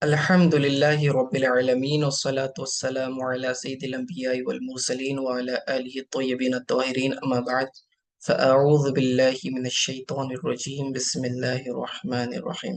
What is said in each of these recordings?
الحمد لله رب العالمين والصلاة والسلام على سيد الأنبياء والمرسلين وعلى آله الطيبين الطاهرين أما بعد فأعوذ بالله من الشيطان الرجيم بسم الله الرحمن الرحيم.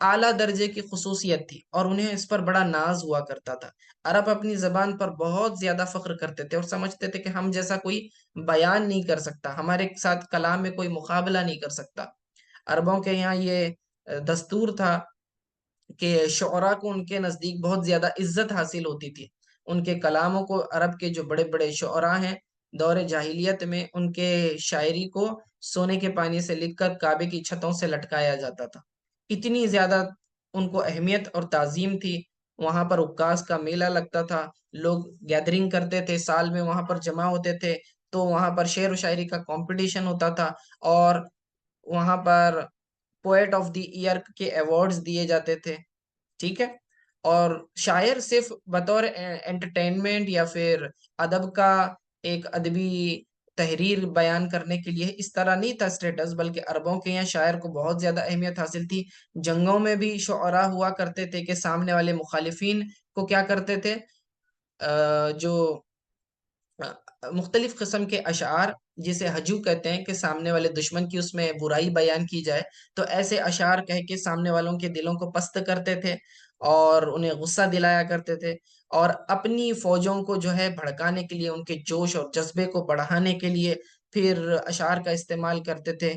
اعلیٰ درجے کی خصوصیت تھی اور انہیں اس پر بڑا ناز ہوا کرتا تھا۔ عرب اپنی زبان پر بہت زیادہ فخر کرتے تھے اور سمجھتے تھے کہ ہم جیسا کوئی بیان نہیں کر سکتا، ہمارے ساتھ کلام میں کوئی مقابلہ نہیں کر سکتا۔ عربوں کے یہاں یہ دستور تھا کہ شعراء کو ان کے نزدیک بہت زیادہ عزت حاصل ہوتی تھی۔ ان کے کلاموں کو، عرب کے جو بڑے بڑے شعراء ہیں دور جاہلیت میں، ان کے شاعری کو سونے کے پانی سے لکھ کر کعبے کی چھتوں سے لٹکایا جاتا تھا۔ اتنی زیادہ ان کو اہمیت اور تعظیم تھی۔ وہاں پر عکاس کا میلہ لگتا تھا، لوگ گیدرنگ کرتے تھے، سال میں وہاں پر جمع ہوتے تھے، تو وہاں پر شعر و شاعری کا کمپٹیشن ہوتا تھا، اور وہاں پر پوئٹ آف دی ایئر کے ایوارڈز دیے جاتے تھے، ٹھیک ہے۔ اور شاعر صرف بطور انٹرٹینمنٹ یا پھر ادب کا ایک ادبی تحریر بیان کرنے کے لیے اس طرح نہیں تھا اسٹیٹس، بلکہ عربوں کے یہاں شاعر کو بہت زیادہ اہمیت حاصل تھی۔ جنگوں میں بھی شعراء ہوا کرتے تھے کہ سامنے والے مخالفین کو کیا کرتے تھے، جو مختلف قسم کے اشعار، جسے ہجو کہتے ہیں، کہ سامنے والے دشمن کی اس میں برائی بیان کی جائے، تو ایسے اشعار کہہ کے سامنے والوں کے دلوں کو پست کرتے تھے اور انہیں غصہ دلایا کرتے تھے، اور اپنی فوجوں کو جو ہے بھڑکانے کے لیے، ان کے جوش اور جذبے کو بڑھانے کے لیے پھر اشعار کا استعمال کرتے تھے۔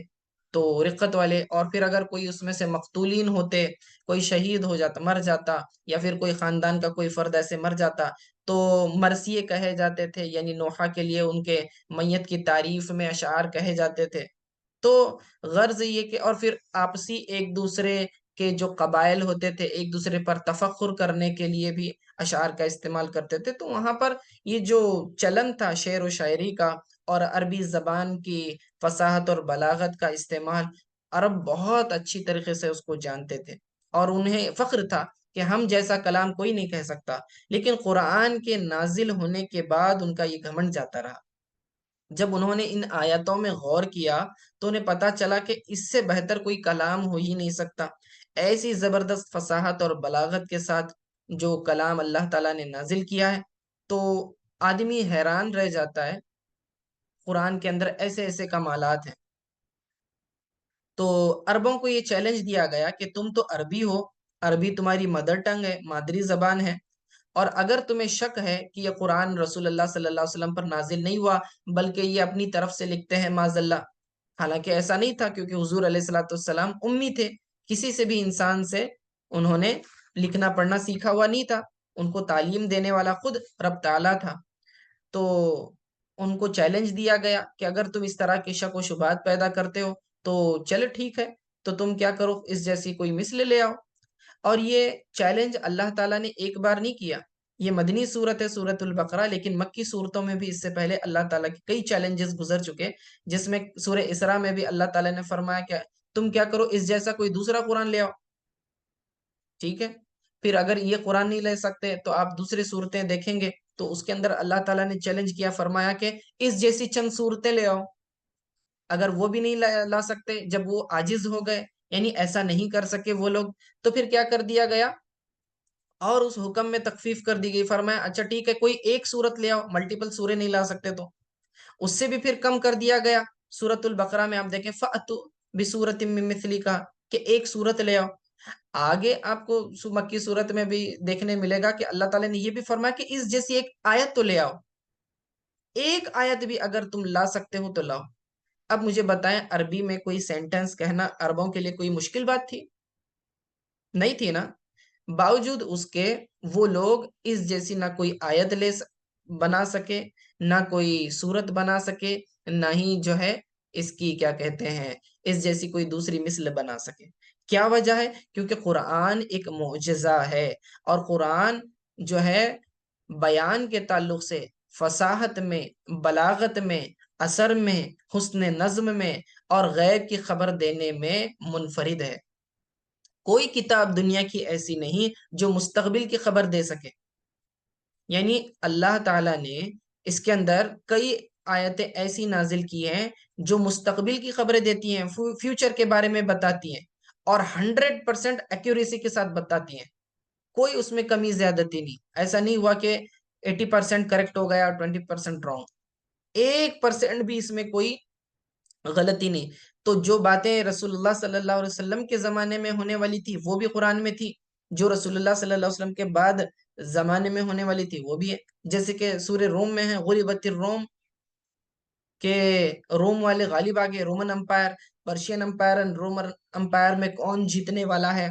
تو رقت والے، اور پھر اگر کوئی اس میں سے مقتولین ہوتے، کوئی شہید ہو جاتا، مر جاتا، یا پھر کوئی خاندان کا کوئی فرد ایسے مر جاتا، تو مرثیے کہے جاتے تھے، یعنی نوحہ کے لیے ان کے میت کی تعریف میں اشعار کہے جاتے تھے۔ تو غرض یہ کہ، اور پھر آپسی ایک دوسرے کے جو قبائل ہوتے تھے، ایک دوسرے پر تفخر کرنے کے لیے بھی اشعار کا استعمال کرتے تھے۔ تو وہاں پر یہ جو چلن تھا شعر و شاعری کا اور عربی زبان کی فصاحت اور بلاغت کا استعمال، عرب بہت اچھی طریقے سے اس کو جانتے تھے، اور انہیں فخر تھا کہ ہم جیسا کلام کوئی نہیں کہہ سکتا۔ لیکن قرآن کے نازل ہونے کے بعد ان کا یہ گھمنڈ جاتا رہا۔ جب انہوں نے ان آیتوں میں غور کیا تو انہیں پتا چلا کہ اس سے بہتر کوئی کلام ہو ہی نہیں سکتا۔ ایسی زبردست فصاحت اور بلاغت کے ساتھ جو کلام اللہ تعالیٰ نے نازل کیا ہے، تو آدمی حیران رہ جاتا ہے۔ قرآن کے اندر ایسے ایسے کمالات ہیں۔ تو عربوں کو یہ چیلنج دیا گیا کہ تم تو عربی ہو، عربی تمہاری مدر ٹنگ ہے، مادری زبان ہے، اور اگر تمہیں شک ہے کہ یہ قرآن رسول اللہ صلی اللہ علیہ وسلم پر نازل نہیں ہوا، بلکہ یہ اپنی طرف سے لکھتے ہیں معاذ اللہ، حالانکہ ایسا نہیں تھا، کیونکہ حضور علیہ الصلوۃ والسلام امی تھے، کسی سے بھی انسان سے انہوں نے لکھنا پڑھنا سیکھا ہوا نہیں تھا، ان کو تعلیم دینے والا خود رب تعالیٰ تھا۔ تو ان کو چیلنج دیا گیا کہ اگر تم اس طرح کے شک و شبہات پیدا کرتے ہو تو چلے ٹھیک ہے، تو تم کیا کرو، اس جیسی کوئی مثل لے آؤ۔ اور یہ چیلنج اللہ تعالیٰ نے ایک بار نہیں کیا، یہ مدنی صورت ہے، سورۃ البقرہ، لیکن مکی صورتوں میں بھی اس سے پہلے اللہ تعالیٰ کے کئی چیلنجز گزر چکے، جس میں سورہ اسراء میں بھی اللہ تعالیٰ نے فرمایا کہ تم کیا کرو، اس جیسا کوئی دوسرا قرآن لے آؤ، ٹھیک ہے۔ پھر اگر یہ قرآن نہیں لے سکتے تو آپ دوسری صورتیں دیکھیں گے، تو اس کے اندر اللہ تعالیٰ نے چیلنج کیا، فرمایا کہ اس جیسی چند صورتیں لے آؤ۔ اگر وہ بھی نہیں لا سکتے، جب وہ عاجز ہو گئے، یعنی ایسا نہیں کر سکے وہ لوگ، تو پھر کیا کر دیا گیا، اور اس حکم میں تخفیف کر دی گئی، فرمایا اچھا ٹھیک ہے، کوئی ایک صورت لے آؤ، ملٹیپل سورے نہیں لا سکتے تو اس سے بھی پھر کم کر دیا گیا۔ سورۃ البقرہ میں آپ دیکھیں فَأْتُوا بِسُورَةٍ مِّن مِّثْلِهِ کا، کہ ایک صورت لے آؤ۔ آگے آپ کو مکی صورت میں بھی دیکھنے ملے گا کہ اللہ تعالیٰ نے یہ بھی فرمایا کہ اس جیسی ایک آیت تو لے آؤ، ایک آیت بھی اگر تم لا سکتے ہو تو لاؤ۔ اب مجھے بتائیں، عربی میں کوئی سینٹنس کہنا عربوں کے لیے کوئی مشکل بات تھی؟ نہیں تھی نا۔ باوجود اس کے وہ لوگ اس جیسی نہ کوئی آیت بنا سکے، نہ کوئی صورت بنا سکے، نہ ہی جو ہے اس کی کیا کہتے ہیں، اس جیسی کوئی دوسری مثل بنا سکے۔ کیا وجہ ہے؟ کیونکہ قرآن ایک معجزہ ہے، اور قرآن جو ہے بیان کے تعلق سے فصاحت میں، بلاغت میں، اثر میں، حسن نظم میں اور غیب کی خبر دینے میں منفرد ہے۔ کوئی کتاب دنیا کی ایسی نہیں جو مستقبل کی خبر دے سکے۔ یعنی اللہ تعالیٰ نے اس کے اندر کئی آیتیں ایسی نازل کی ہیں جو مستقبل کی خبریں دیتی ہیں، فیوچر کے بارے میں بتاتی ہیں، اور 100% ایکوریسی کے ساتھ بتاتی ہیں، کوئی اس میں کمی زیادتی نہیں۔ ایسا نہیں ہوا کہ 80% کریکٹ ہو گیا اور 20% رانگ، 1% بھی اس میں کوئی غلطی نہیں۔ تو جو باتیں رسول اللہ صلی اللہ علیہ وسلم کے زمانے میں ہونے والی تھی وہ بھی قرآن میں تھی، جو رسول اللہ صلی اللہ علیہ وسلم کے بعد زمانے میں ہونے والی تھی وہ بھی ہے. جیسے کہ سورہ روم میں ہے غلبت الروم، کہ روم والے غالب آ گئے، Roman empire, Persian empire, Roman empire میں کون جیتنے والا ہے،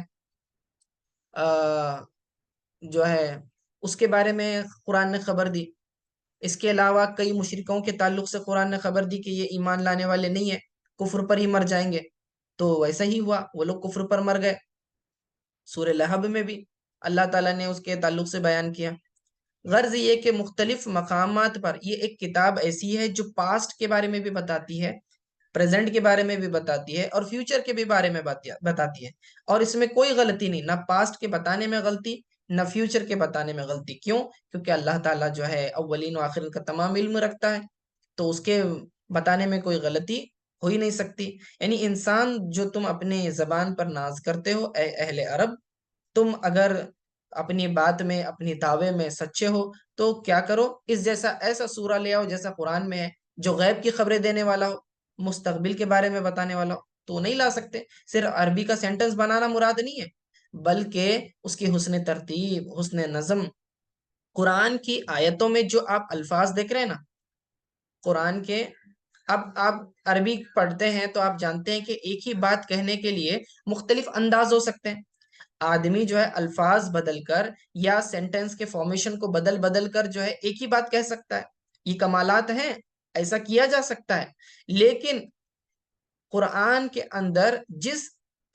جو ہے اس کے بارے میں قرآن نے خبر دی. اس کے علاوہ کئی مشرکوں کے تعلق سے قرآن نے خبر دی کہ یہ ایمان لانے والے نہیں ہیں، کفر پر ہی مر جائیں گے. تو ویسا ہی ہوا، وہ لوگ کفر پر مر گئے. سورہ لہب میں بھی اللہ تعالیٰ نے اس کے تعلق سے بیان کیا. غرض یہ کہ مختلف مقامات پر یہ ایک کتاب ایسی ہے جو پاسٹ کے بارے میں بھی بتاتی ہے، پریزنٹ کے بارے میں بھی بتاتی ہے، اور فیوچر کے بھی بارے میں بتاتی ہے. اور اس میں کوئی غلطی نہیں، نہ پاسٹ کے بتانے میں غلطی، نہ فیوچر کے بتانے میں غلطی. کیوں؟ کیونکہ اللہ تعالیٰ جو ہے اولین و آخرین کا تمام علم رکھتا ہے، تو اس کے بتانے میں کوئی غلطی ہو ہی نہیں سکتی. یعنی انسان جو تم اپنے زبان پر ناز کرتے ہو اے اہل عرب، تم اگر اپنی بات میں، اپنی دعوے میں سچے ہو تو کیا کرو، اس جیسا ایسا سورہ لے آؤ جیسا قرآن میں ہے، جو غیب کی خبریں دینے والا ہو، مستقبل کے بارے میں بتانے والا ہو. تو نہیں لا سکتے. صرف عربی کا سینٹنس بنانا مراد نہیں ہے، بلکہ اس کی حسن ترتیب، حسن نظم. قرآن کی آیتوں میں جو آپ الفاظ دیکھ رہے ہیں نا قرآن کے، اب آپ عربی پڑھتے ہیں تو آپ جانتے ہیں کہ ایک ہی بات کہنے کے لیے مختلف انداز ہو سکتے ہیں. آدمی جو ہے الفاظ بدل کر یا سینٹنس کے فارمیشن کو بدل بدل کر جو ہے ایک ہی بات کہہ سکتا ہے. یہ کمالات ہیں، ایسا کیا جا سکتا ہے. لیکن قرآن کے اندر جس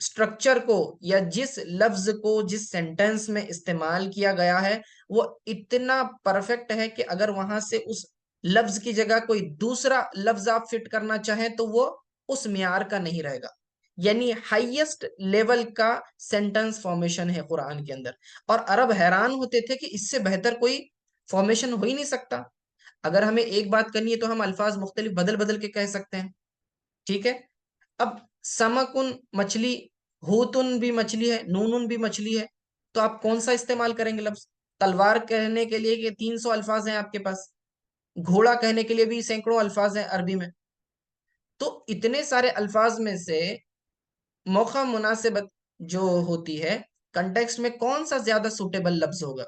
سٹرکچر کو یا جس لفظ کو جس سینٹنس میں استعمال کیا گیا ہے وہ اتنا پرفیکٹ ہے کہ اگر وہاں سے اس لفظ کی جگہ کوئی دوسرا لفظ آپ فٹ کرنا چاہیں تو وہ اس معیار کا نہیں رہے گا. یعنی ہائیسٹ لیول کا سینٹنس فارمیشن ہے قرآن کے اندر. اور عرب حیران ہوتے تھے کہ اس سے بہتر کوئی فارمیشن ہو ہی نہیں سکتا. اگر ہمیں ایک بات کرنی ہے تو ہم الفاظ مختلف بدل بدل کے کہہ سکتے ہیں. ٹھیک ہے. اب سمکن مچھلی، ہوتن بھی مچھلی ہے، نونن بھی مچھلی ہے، تو آپ کون سا استعمال کریں گے لفظ؟ تلوار کہنے کے لیے کہ 300 الفاظ ہیں آپ کے پاس، گھوڑا کہنے کے لیے بھی سینکڑوں الفاظ ہیں عربی میں. تو اتنے سارے الفاظ میں سے موقع مناسبت جو ہوتی ہے، کنٹیکسٹ میں کون سا زیادہ سوٹیبل لفظ ہوگا.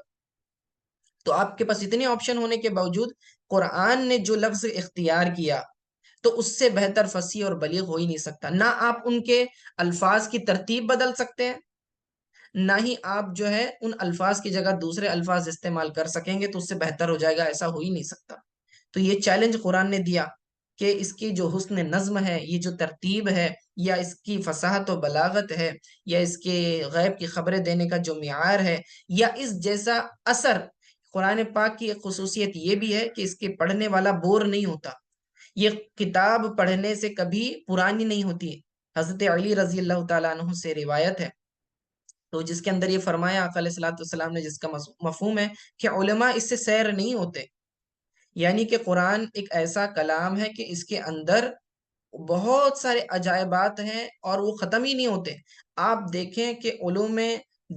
تو آپ کے پاس اتنے آپشن ہونے کے باوجود قرآن نے جو لفظ اختیار کیا تو اس سے بہتر فصیح اور بلیغ ہو ہی نہیں سکتا. نہ آپ ان کے الفاظ کی ترتیب بدل سکتے ہیں، نہ ہی آپ جو ہے ان الفاظ کی جگہ دوسرے الفاظ استعمال کر سکیں گے تو اس سے بہتر ہو جائے گا. ایسا ہو ہی نہیں سکتا. تو یہ چیلنج قرآن نے دیا کہ اس کی جو حسن نظم ہے، یہ جو ترتیب ہے، یا اس کی فصاحت و بلاغت ہے، یا اس کے غیب کی خبریں دینے کا جو معیار ہے، یا اس جیسا اثر. قرآن پاک کی ایک خصوصیت یہ بھی ہے کہ اس کے پڑھنے والا بور نہیں ہوتا. یہ کتاب پڑھنے سے کبھی پرانی نہیں ہوتی. حضرت علی رضی اللہ تعالیٰ عنہ سے روایت ہے تو جس کے اندر یہ فرمایا آقا علیہ الصلوۃ والسلام نے، جس کا مفہوم ہے کہ علماء اس سے سیر نہیں ہوتے. یعنی کہ قرآن ایک ایسا کلام ہے کہ اس کے اندر بہت سارے عجائبات ہیں اور وہ ختم ہی نہیں ہوتے. آپ دیکھیں کہ علوم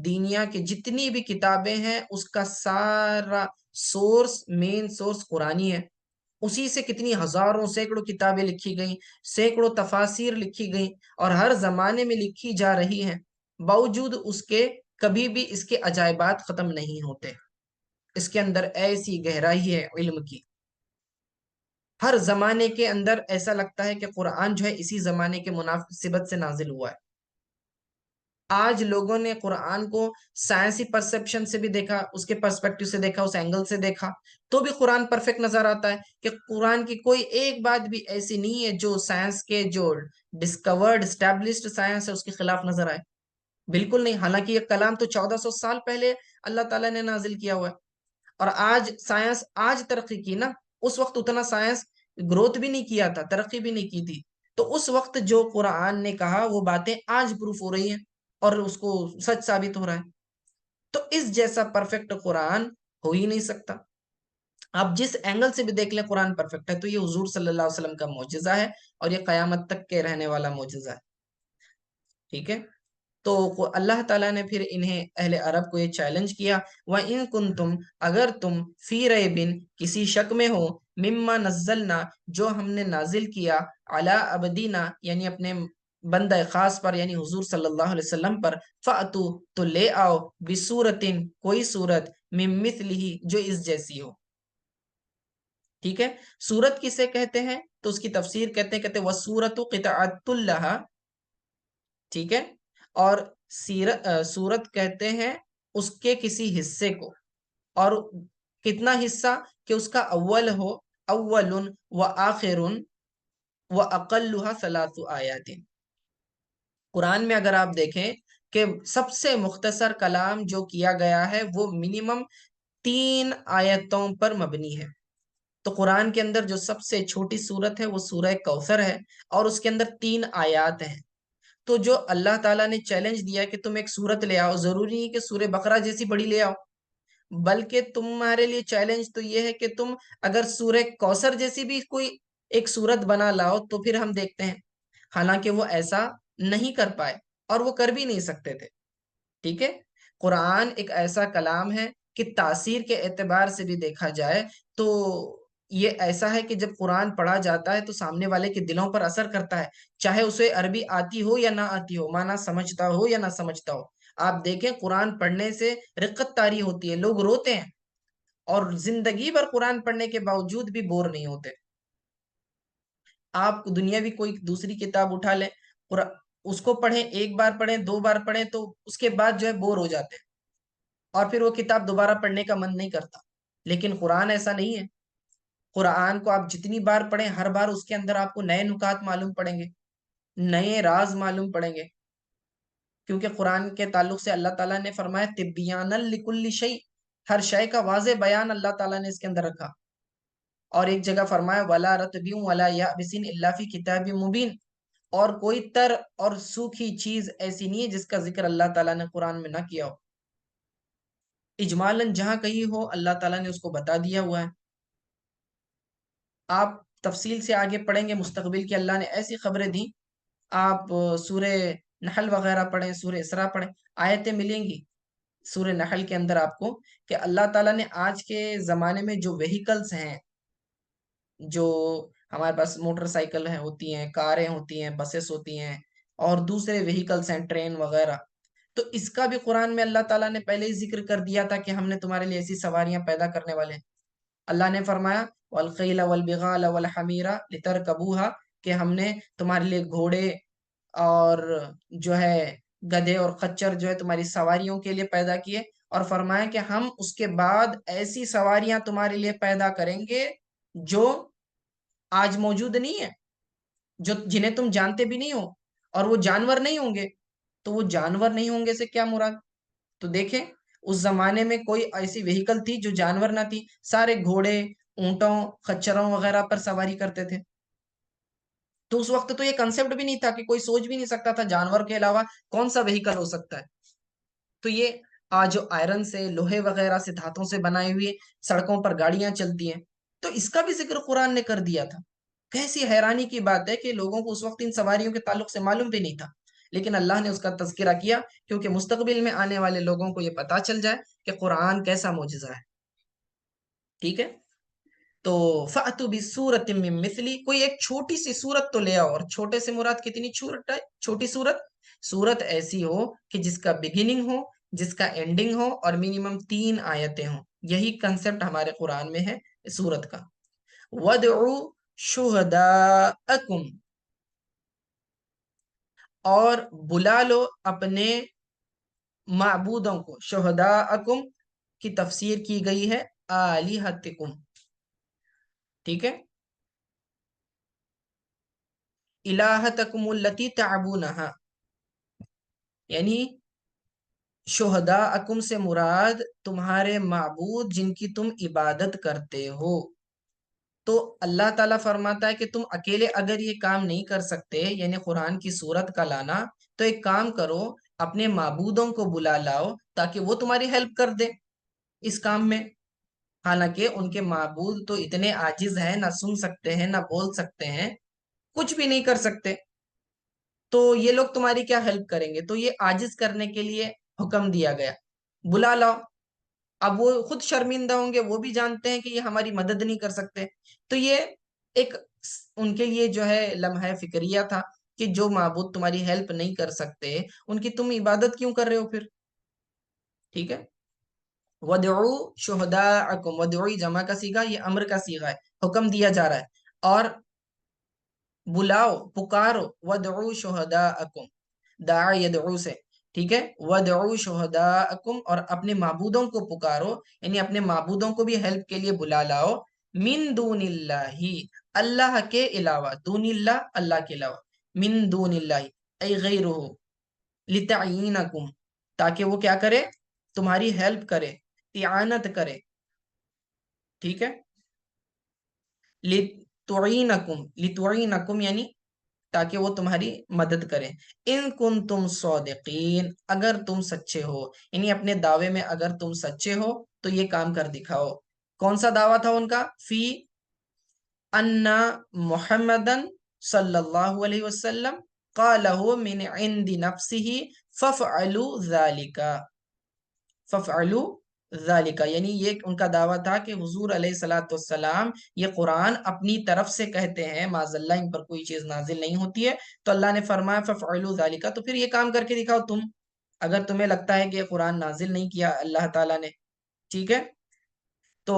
دینیا کی جتنی بھی کتابیں ہیں اس کا سارا سورس، مین سورس قرآنی ہے. اسی سے کتنی ہزاروں سینکڑوں کتابیں لکھی گئیں، سینکڑوں تفاسیر لکھی گئیں، اور ہر زمانے میں لکھی جا رہی ہیں. باوجود اس کے کبھی بھی اس کے عجائبات ختم نہیں ہوتے. اس کے اندر ایسی گہرائی ہے علم کی. ہر زمانے کے اندر ایسا لگتا ہے کہ قرآن جو ہے اسی زمانے کے مناسبت سے نازل ہوا ہے. آج لوگوں نے قرآن کو سائنسی پرسپشن سے بھی دیکھا، اس کے پرسپیکٹو سے دیکھا، اس اینگل سے دیکھا، تو بھی قرآن پرفیکٹ نظر آتا ہے. کہ قرآن کی کوئی ایک بات بھی ایسی نہیں ہے جو سائنس کے جو ڈسکورڈ اسٹیبلشڈ سائنس ہے اس کے خلاف نظر آئے. بالکل نہیں. حالانکہ یہ کلام تو 1400 سال پہلے اللہ تعالیٰ نے نازل کیا ہوا ہے. اور آج سائنس آج ترقی کی نا، اس وقت اتنا سائنس گروتھ بھی نہیں کیا تھا، ترقی بھی نہیں کی تھی. تو اس وقت جو قرآن نے کہا وہ باتیں آج پروف ہو رہی ہیں اور اس کو سچ ثابت ہو رہا ہے. تو اس جیسا پرفیکٹ قرآن ہو ہی نہیں سکتا. آپ جس اینگل سے بھی دیکھ لیں قرآن پرفیکٹ ہے. تو یہ حضور صلی اللہ علیہ وسلم کا معجزہ ہے اور یہ قیامت تک کے رہنے والا معجزہ ہے. ٹھیک ہے. تو اللہ تعالیٰ نے پھر انہیں اہل عرب کو یہ چیلنج کیا، وَإِن كُنتُمْ، اگر تم فی ریبن کسی شک میں ہو، مما نزلنا جو ہم نے نازل کیا علی عبدینا یعنی اپنے بندہ خاص پر یعنی حضور صلی اللہ علیہ وسلم پر، فاتو تو لے آؤ بسورتن کوئی صورت من مثلہ جو اس جیسی ہو. ٹھیک ہے. سورت کسے کہتے ہیں تو اس کی تفسیر کہتے ہیں وسورۃ قطعۃ لہا. ٹھیک ہے. اور سورت کہتے ہیں اس کے کسی حصے کو. اور کتنا حصہ کہ اس کا اول ہو، اول و آخر و اقلها ثلاث آیات. قرآن میں اگر آپ دیکھیں کہ سب سے مختصر کلام جو کیا گیا ہے وہ منیمم 3 آیتوں پر مبنی ہے. تو قرآن کے اندر جو سب سے چھوٹی سورت ہے وہ سورہ کوثر ہے، اور اس کے اندر 3 آیات ہیں. تو جو اللہ تعالیٰ نے چیلنج دیا کہ تم ایک سورت لے آؤ، ضروری نہیں کہ سورہ بقرہ جیسی بڑی لے آؤ، بلکہ تمہارے لیے چیلنج تو یہ ہے کہ تم اگر سورہ کوثر جیسی بھی کوئی ایک سورت بنا لاؤ تو پھر ہم دیکھتے ہیں. حالانکہ وہ ایسا نہیں کر پائے اور وہ کر بھی نہیں سکتے تھے. ٹھیک ہے. قرآن ایک ایسا کلام ہے کہ تاثیر کے اعتبار سے بھی دیکھا جائے تو یہ ایسا ہے کہ جب قرآن پڑھا جاتا ہے تو سامنے والے کے دلوں پر اثر کرتا ہے، چاہے اسے عربی آتی ہو یا نہ آتی ہو، معنی سمجھتا ہو یا نہ سمجھتا ہو. آپ دیکھیں قرآن پڑھنے سے رقت طاری ہوتی ہے، لوگ روتے ہیں، اور زندگی بھر قرآن پڑھنے کے باوجود بھی بور نہیں ہوتے. آپ دنیاوی کوئی دوسری کتاب اٹھا لیں، اس کو پڑھیں، 1 بار پڑھیں، 2 بار پڑھیں، تو اس کے بعد جو ہے بور ہو جاتے ہیں اور پھر وہ کتاب دوبارہ پڑھنے کا من نہیں کرتا. لیکن قرآن ایسا نہیں ہے. قرآن کو آپ جتنی بار پڑھیں ہر بار اس کے اندر آپ کو نئے نکات معلوم پڑیں گے، نئے راز معلوم پڑیں گے. کیونکہ قرآن کے تعلق سے اللہ تعالیٰ نے فرمایا تبیانا لکل شیء، ہر شے کا واضح بیان اللہ تعالیٰ نے اس کے اندر رکھا. اور ایک جگہ فرمایا ولا رتب ولا یابس الا فی کتاب مبین، اور کوئی تر اور سوکھی چیز ایسی نہیں ہے جس کا ذکر اللہ تعالیٰ نے قرآن میں نہ کیا ہو. اجمالاً جہاں کہیں ہو اللہ تعالیٰ نے اس کو بتا دیا ہوا ہے. آپ تفصیل سے آگے پڑھیں گے مستقبل کی اللہ نے ایسی خبریں دی. آپ سورہ نحل وغیرہ پڑھیں، سورہ اسراء پڑھیں، آیتیں ملیں گی سورہ نحل کے اندر آپ کو کہ اللہ تعالیٰ نے آج کے زمانے میں جو وہیکلز ہیں، جو ہمارے پاس موٹر سائیکل ہیں ہوتی ہیں، کاریں ہوتی ہیں، بسیں ہوتی ہیں، اور دوسرے وہیکلز ہیں ٹرین وغیرہ، تو اس کا بھی قرآن میں اللہ تعالیٰ نے پہلے ہی ذکر کر دیا تھا کہ ہم نے تمہارے لیے ایسی سواریاں پیدا کرنے والے ہیں. اللہ نے فرمایا والخیل والبغال والحمیر لترکبوها، کہ ہم نے تمہارے لیے گھوڑے اور جو ہے گدھے اور خچر جو ہے تمہاری سواریوں کے لیے پیدا کیے، اور فرمایا کہ ہم اس کے بعد ایسی سواریاں تمہارے لیے پیدا کریں گے جو آج موجود نہیں ہے، جو جنہیں تم جانتے بھی نہیں ہو، اور وہ جانور نہیں ہوں گے. تو وہ جانور نہیں ہوں گے سے کیا مراد؟ تو دیکھیں اس زمانے میں کوئی ایسی وہیکل تھی جو جانور نہ تھی، سارے گھوڑے، اونٹوں، خچروں وغیرہ پر سواری کرتے تھے. تو اس وقت تو یہ کنسیپٹ بھی نہیں تھا، کہ کوئی سوچ بھی نہیں سکتا تھا جانور کے علاوہ کون سا وہیکل ہو سکتا ہے. تو یہ آج جو آئرن سے، لوہے وغیرہ سے، دھاتوں سے بنائے ہوئے سڑکوں پر گاڑیاں چلتی ہیں، تو اس کا بھی ذکر قرآن نے کر دیا تھا. کیسی حیرانی کی بات ہے کہ لوگوں کو اس وقت ان سواریوں کے تعلق سے معلوم بھی نہیں تھا، لیکن اللہ نے اس کا تذکرہ کیا کیونکہ مستقبل میں آنے والے لوگوں کو یہ پتا چل جائے کہ قرآن کیسا معجزہ ہے. ٹھیک ہے. تو فَأْتُوا بِسُورَةٍ مِّن مِّثْلِهِ، کوئی ایک چھوٹی سی سورت تو لے آؤ. اور چھوٹے سے مراد کتنی چھوٹی سورت؟ سورت ایسی ہو کہ جس کا بگننگ ہو، جس کا اینڈنگ ہو، اور منیمم 3 آیتیں ہوں. یہی کنسپٹ ہمارے قرآن میں ہے سورت کا. وَادْعُوا شُهَدَاءَكُمْ، اور بلا لو اپنے معبودوں کو. شہداءکم کی تفسیر کی گئی ہے آلہتکم. ٹھیک ہے. الہتکم التی تعبونہا، یعنی شہداءکم سے مراد تمہارے معبود جن کی تم عبادت کرتے ہو. تو اللہ تعالیٰ فرماتا ہے کہ تم اکیلے اگر یہ کام نہیں کر سکتے، یعنی قرآن کی سورت کا لانا، تو ایک کام کرو، اپنے معبودوں کو بلا لاؤ تاکہ وہ تمہاری ہیلپ کر دے اس کام میں. حالانکہ ان کے معبود تو اتنے عاجز ہیں، نہ سن سکتے ہیں، نہ بول سکتے ہیں، کچھ بھی نہیں کر سکتے، تو یہ لوگ تمہاری کیا ہیلپ کریں گے؟ تو یہ عاجز کرنے کے لیے حکم دیا گیا، بلا لاؤ. اب وہ خود شرمندہ ہوں گے، وہ بھی جانتے ہیں کہ یہ ہماری مدد نہیں کر سکتے. تو یہ ایک ان کے لیے جو ہے لمحہ فکریہ تھا کہ جو معبود تمہاری ہیلپ نہیں کر سکتے ان کی تم عبادت کیوں کر رہے ہو پھر. ٹھیک ہے. وَدْعُوا شُهَدَاءَكُمْ، وَدْعُوا جمع کا صیغہ، یہ امر کا صیغہ ہے، حکم دیا جا رہا ہے. اور بلاؤ، پکارو، وَدْعُوا شُهَدَاءَكُمْ، دعا یدعو سے. ٹھیک ہے. وَدْعُوا شُهَدَاءَكُمْ، اور اپنے معبودوں کو پکارو، یعنی اپنے معبودوں کو بھی ہیلپ کے لیے بلا لاؤ. من دون اللہ، اللہ کے علاوہ، دون اللہ اللہ کے علاوہ، من دون اللہ ای غیرہ، لتعینکم، تاکہ وہ کیا کرے، تمہاری ہیلپ کرے، اعانت کرے. ٹھیک ہے. لتعینکم یعنی تاکہ وہ تمہاری مدد کرے. ان کنتم صادقین، اگر تم سچے ہو، یعنی اپنے دعوے میں اگر تم سچے ہو تو یہ کام کر دکھاؤ. کون سا دعویٰ تھا ان کا؟ فی ان محمدن صلی اللہ علیہ وسلم قالہ من عند نفسہ ففعلوا ذالک، ففعلوا ذالک، یعنی یہ ان کا دعویٰ تھا کہ حضور علیہ الصلوۃ والسلام یہ قرآن اپنی طرف سے کہتے ہیں، معاذ اللہ ان پر کوئی چیز نازل نہیں ہوتی ہے. تو اللہ نے فرمایا ففعلوا ذالک، تو پھر یہ کام کر کے دکھاؤ تم، اگر تمہیں لگتا ہے کہ یہ قرآن نازل نہیں کیا اللہ تعالیٰ نے. ٹھیک ہے. تو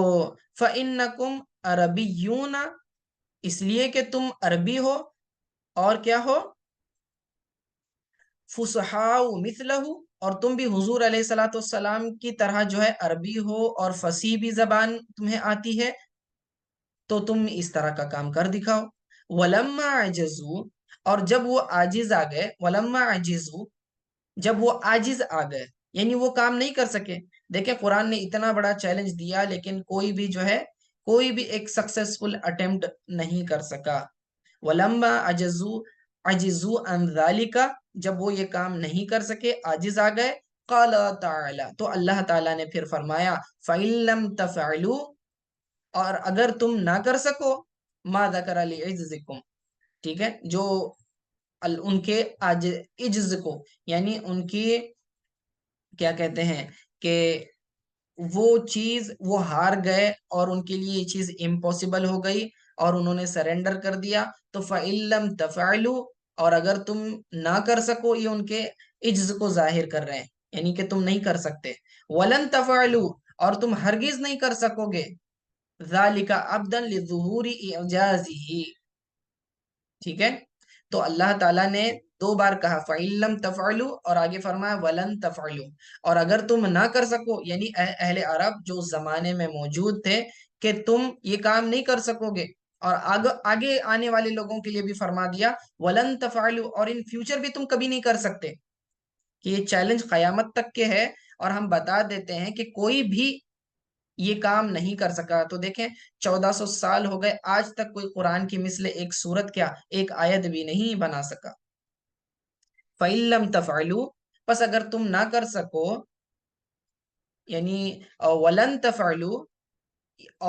فإنکم عربیون، اس لیے کہ تم عربی ہو، اور کیا ہو، فصحاء مثلہ، اور تم بھی حضور علیہ الصلوۃ والسلام کی طرح جو ہے عربی ہو اور فصیح بھی زبان تمہیں آتی ہے، تو تم اس طرح کا کام کر دکھاؤ. ولما عجزوا، اور جب وہ عاجز آ گئے، ولما عجزوا، جب وہ عاجز آ گئے یعنی وہ کام نہیں کر سکے. دیکھیں قرآن نے اتنا بڑا چیلنج دیا لیکن کوئی بھی جو ہے، کوئی بھی ایک سکسیسفل اٹیمپٹ نہیں کر سکا. ولما عجزوا عن ذالک، جب وہ یہ کام نہیں کر سکے، عاجز آ گئے، قال تعالی، تو اللہ تعالیٰ نے پھر فرمایا فَإِن لَمْ تَفْعَلُوا، اور اگر تم نہ کر سکو، ما ذکر لعجزکم، ٹھیک ہے، جو ان کے عجز کو، یعنی ان کی کیا کہتے ہیں کہ وہ چیز وہ ہار گئے اور ان کے لیے یہ چیز امپاسبل ہو گئی اور انہوں نے سرنڈر کر دیا. تو فَإِن لَمْ تَفْعَلُوا، اور اگر تم نہ کر سکو، یہ ان کے عجز کو ظاہر کر رہے ہیں، یعنی کہ تم نہیں کر سکتے. وَلَن تَفْعَلُوا، اور تم ہرگز نہیں کر سکو گے، ذَلِكَ عَبْدًا لِظُهُورِ إِعْجَازِهِ. ٹھیک ہے. تو اللہ تعالیٰ نے دو بار کہا فَإِن لَمْ تَفْعَلُوا، اور آگے فرمایا وَلَن تَفْعَلُوا، اور اگر تم نہ کر سکو، یعنی اہل عرب جو اس زمانے میں موجود تھے، کہ تم یہ کام نہیں کر سکو گے. اور آگے آنے والے لوگوں کے لیے بھی فرما دیا وَلَن تَفْعَلُوا، اور ان فیوچر بھی تم کبھی نہیں کر سکتے، کہ یہ چیلنج قیامت تک کے ہے. اور ہم بتا دیتے ہیں کہ کوئی بھی یہ کام نہیں کر سکا. تو دیکھیں 1400 سال ہو گئے، آج تک کوئی قرآن کی مثل ایک سورت کیا، ایک آیت بھی نہیں بنا سکا. فَإِن لَمْ تَفْعَلُوا، پس اگر تم نہ کر سکو، یعنی وَلَن تَفْعَلُوا،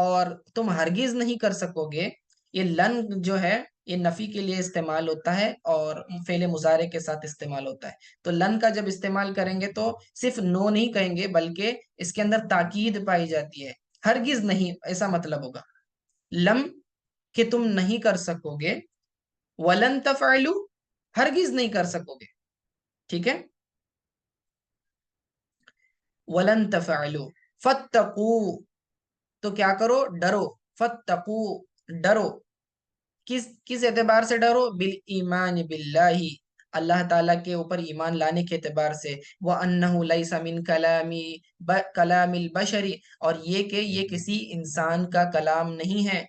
اور تم ہرگز نہیں کر سکو گے. یہ لن جو ہے یہ نفی کے لیے استعمال ہوتا ہے اور فعل مضارع کے ساتھ استعمال ہوتا ہے. تو لن کا جب استعمال کریں گے تو صرف نو نہیں کہیں گے بلکہ اس کے اندر تاکید پائی جاتی ہے. ہرگز نہیں ایسا مطلب ہوگا. لم کہ تم نہیں کر سکو گے، ولن تفعلوا ہرگز نہیں کر سکو گے. ٹھیک ہے. ولن تفعلوا فاتقوا، تو کیا کرو، ڈرو. فاتقوا، ڈرو. کس اعتبار سے ڈرو؟ بالایمان باللہ، اللہ تعالیٰ کے اوپر ایمان لانے کے اعتبار سے. وَأَنَّهُ لَيْسَ مِن کلام البشر، اور یہ کہ یہ کسی انسان کا کلام نہیں ہے.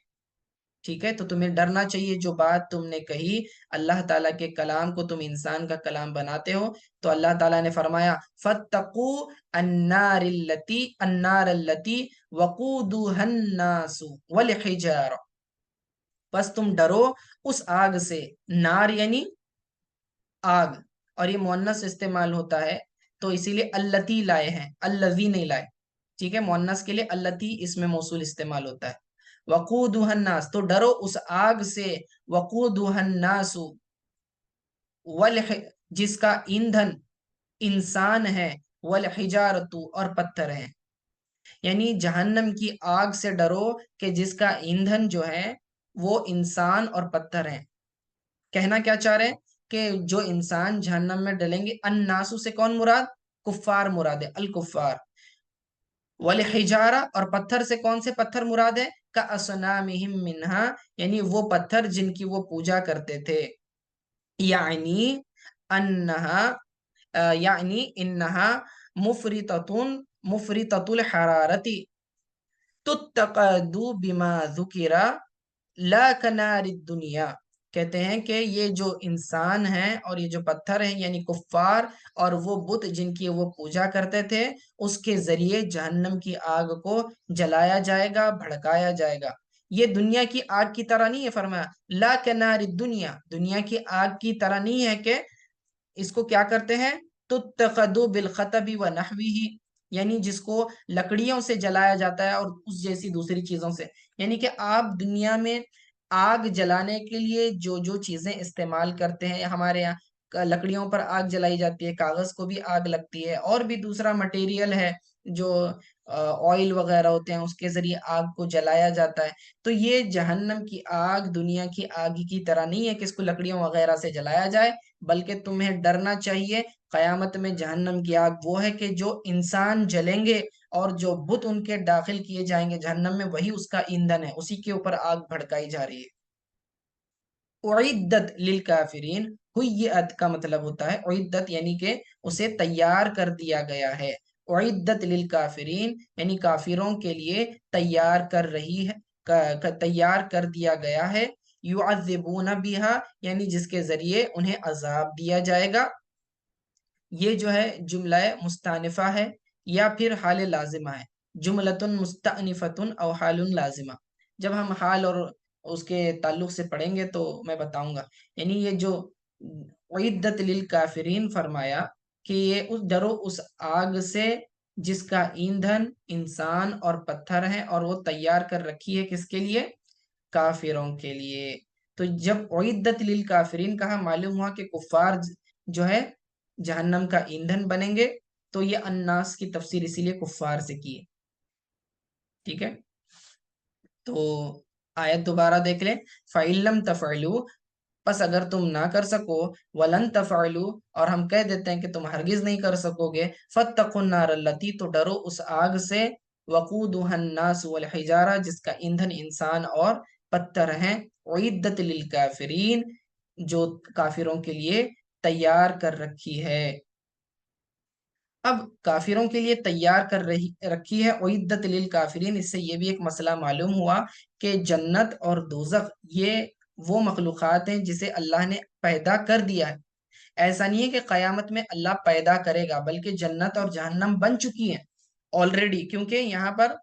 ٹھیک ہے. تو تمہیں ڈرنا چاہیے، جو بات تم نے کہی اللہ تعالیٰ کے کلام کو تم انسان کا کلام بناتے ہو. تو اللہ تعالیٰ نے فرمایا فَاتَّقُوا النَّارَ الَّتِي وَقُودُهَا النَّاسُ وَالْحِجَارَةُ، بس تم ڈرو اس آگ سے. نار یعنی آگ، اور یہ مؤنث استعمال ہوتا ہے تو اسی لیے التی لائے ہیں، الذی نہیں لائے. ٹھیک ہے. مؤنث کے لیے التی اس میں موصول استعمال ہوتا ہے. وقودها الناس، تو ڈرو اس آگ سے. وقودها الناس، جس کا ایندھن انسان ہے. والحجارت، اور پتھر ہیں. یعنی جہنم کی آگ سے ڈرو کہ جس کا ایندھن جو ہے وہ انسان اور پتھر ہیں۔ کہنا کیا چاہ رہے ہیں کہ جو انسان جہنم میں ڈلیں گے، الناسو سے کون مراد؟ کفار مراد ہے، الکفار۔ والحجارہ، اور پتھر سے کون سے پتھر مراد ہے؟ کاصنامہم منہا، یعنی وہ پتھر جن کی وہ پوجا کرتے تھے۔ یعنی انہا یعنی انہا مفرطتن مفرطت الحرارتی تتقدو بما ذکرہ لا کنار الدنیا۔ کہتے ہیں کہ یہ جو انسان ہیں اور یہ جو پتھر ہیں یعنی کفار اور وہ بت جن کی وہ پوجا کرتے تھے، اس کے ذریعے جہنم کی آگ کو جلایا جائے گا، بھڑکایا جائے گا۔ یہ دنیا کی آگ کی طرح نہیں ہے، فرمایا لا کنار الدنیا، دنیا کی آگ کی طرح نہیں ہے کہ اس کو کیا کرتے ہیں، تتخذو بالخطب و نحوی، یعنی جس کو لکڑیوں سے جلایا جاتا ہے اور اس جیسی دوسری چیزوں سے۔ یعنی کہ آپ دنیا میں آگ جلانے کے لیے جو جو چیزیں استعمال کرتے ہیں، ہمارے یہاں لکڑیوں پر آگ جلائی جاتی ہے، کاغذ کو بھی آگ لگتی ہے، اور بھی دوسرا مٹیریل ہے جو آئل وغیرہ ہوتے ہیں، اس کے ذریعے آگ کو جلایا جاتا ہے۔ تو یہ جہنم کی آگ دنیا کی آگ کی طرح نہیں ہے کہ اس کو لکڑیوں وغیرہ سے جلایا جائے، بلکہ تمہیں ڈرنا چاہیے قیامت میں جہنم کی آگ وہ ہے کہ جو انسان جلیں گے اور جو بت ان کے داخل کیے جائیں گے جہنم میں، وہی اس کا ایندھن ہے، اسی کے اوپر آگ بھڑکائی جا رہی ہے۔ اعدت للکافرین، ہوئیت کا مطلب ہوتا ہے اعدت یعنی کہ اسے تیار کر دیا گیا ہے، اعدت للکافرین یعنی کافروں کے لیے تیار کر رہی ہے، تیار کر دیا گیا ہے، یعذبون بہا یعنی جس کے ذریعے انہیں عذاب دیا جائے گا۔ یہ جو ہے جملہ مستانفہ ہے یا پھر حال لازمہ ہے، جملتن مستانفتن او حال لازمہ۔ جب ہم حال اور اس کے تعلق سے پڑھیں گے تو میں بتاؤں گا۔ یعنی یہ جو عدت للکافرین فرمایا کہ یہ اس ڈرو اس آگ سے جس کا ایندھن انسان اور پتھر ہیں، اور وہ تیار کر رکھی ہے کس کے لیے؟ کافروں کے لیے۔ تو جب عدت للکافرین کہا، معلوم ہوا کہ کفار جو ہے جہنم کا ایندھن بنیں گے، تو یہ الناس کی تفسیر اسی لیے کفار سے کی ہے۔ ٹھیک ہے، تو آیت دوبارہ دیکھ لیں، فَإِن تَفْعَلُوا، پس اگر تم نہ کر سکو، وَلَن تَفْعَلُوا، اور ہم کہہ دیتے ہیں کہ تم ہرگز نہیں کر سکو گے، فَاتَّقُوا النَّارَ الَّتِي، تو ڈرو اس آگ سے، وَقُودُهَا النَّاسُ وَالْحِجَارَةُ جس کا ایندھن انسان اور پتھر ہیں، اعدت للکافرین جو کافروں کے لیے تیار کر رکھی ہے۔ اب کافروں کے لیے تیار کر رکھی ہے اعدت للکافرین، اس سے یہ بھی ایک مسئلہ معلوم ہوا کہ جنت اور دوزخ یہ وہ مخلوقات ہیں جسے اللہ نے پیدا کر دیا ہے۔ ایسا نہیں ہے کہ قیامت میں اللہ پیدا کرے گا، بلکہ جنت اور جہنم بن چکی ہیں آلریڈی، کیونکہ یہاں پر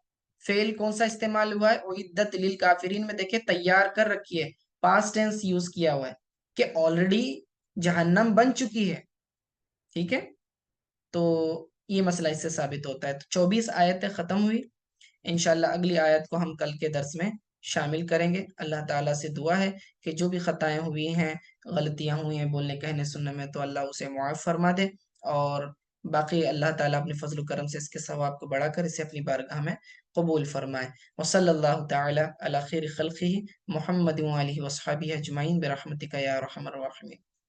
فعل کون سا استعمال ہوا ہے؟ اعدت للکافرین میں دیکھیں تیار کر رکھی ہے، پاسٹ ٹینس یوز کیا ہوا ہے کہ آلریڈی جہنم بن چکی ہے۔ ٹھیک ہے، تو یہ مسئلہ اس سے ثابت ہوتا ہے۔ تو 24 آیتیں ختم ہوئی، انشاءاللہ اگلی آیت کو ہم کل کے درس میں شامل کریں گے۔ اللہ تعالیٰ سے دعا ہے کہ جو بھی خطائیں ہوئی ہیں، غلطیاں ہوئی ہیں بولنے کہنے سننے میں، تو اللہ اسے معاف فرما دے، اور باقی اللہ تعالیٰ اپنے فضل و کرم سے اس کے ثواب کو بڑھا کر اسے اپنی بارگاہ میں قبول فرمائے۔ وصلی اللہ تعالیٰ علی خیر خلقہ محمد وآلہ وصحبہ اجمعین برحمتک یا ارحم الراحمین۔